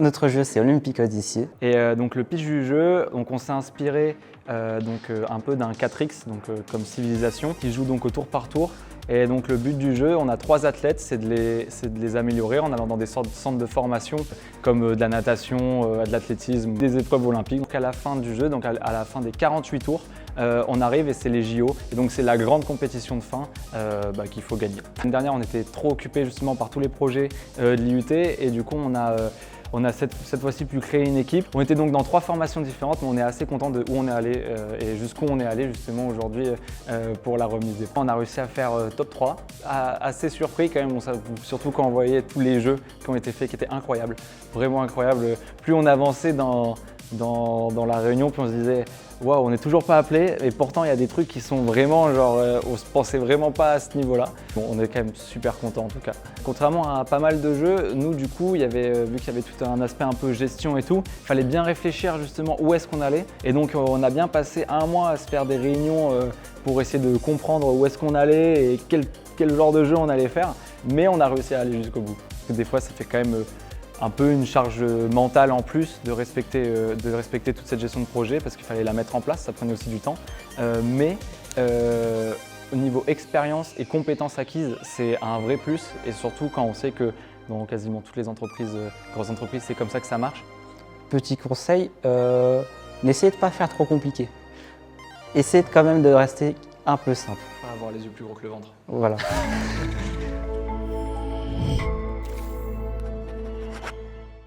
Notre jeu, c'est Olympic Odyssey. Et donc le pitch du jeu, donc on s'est inspiré un peu d'un 4X, comme civilisation, qui joue donc au tour par tour. Et donc le but du jeu, on a 3 athlètes, c'est de les améliorer en allant dans des centres de formation comme de la natation, de l'athlétisme, des épreuves olympiques. Donc à la fin du jeu, donc à la fin des 48 tours, on arrive et c'est les JO. Et donc c'est la grande compétition de fin qu'il faut gagner. L'année dernière, on était trop occupés justement par tous les projets de l'IUT et du coup on a cette fois-ci pu créer une équipe. On était donc dans 3 formations différentes, mais on est assez content de où on est allé et jusqu'où on est allé justement aujourd'hui pour la remise des points. On a réussi à faire top 3, assez surpris quand même, surtout quand on voyait tous les jeux qui ont été faits, qui étaient incroyables, vraiment incroyables. Plus on avançait dans la réunion, puis on se disait waouh, on n'est toujours pas appelé et pourtant il y a des trucs qui sont vraiment genre on se pensait vraiment pas à ce niveau-là. Bon, on est quand même super content en tout cas. Contrairement à pas mal de jeux, nous du coup, vu qu'il y avait tout un aspect un peu gestion et tout, il fallait bien réfléchir justement où est-ce qu'on allait et donc on a bien passé un mois à se faire des réunions pour essayer de comprendre où est-ce qu'on allait et quel genre de jeu on allait faire, mais on a réussi à aller jusqu'au bout. Parce que des fois ça fait quand même un peu une charge mentale en plus de respecter toute cette gestion de projet parce qu'il fallait la mettre en place, ça prenait aussi du temps. Au niveau expérience et compétences acquises, c'est un vrai plus et surtout quand on sait que dans quasiment toutes les entreprises, grosses entreprises, c'est comme ça que ça marche. Petit conseil, n'essayez de pas faire trop compliqué. Essayez quand même de rester un peu simple. Pas avoir les yeux plus gros que le ventre. Voilà.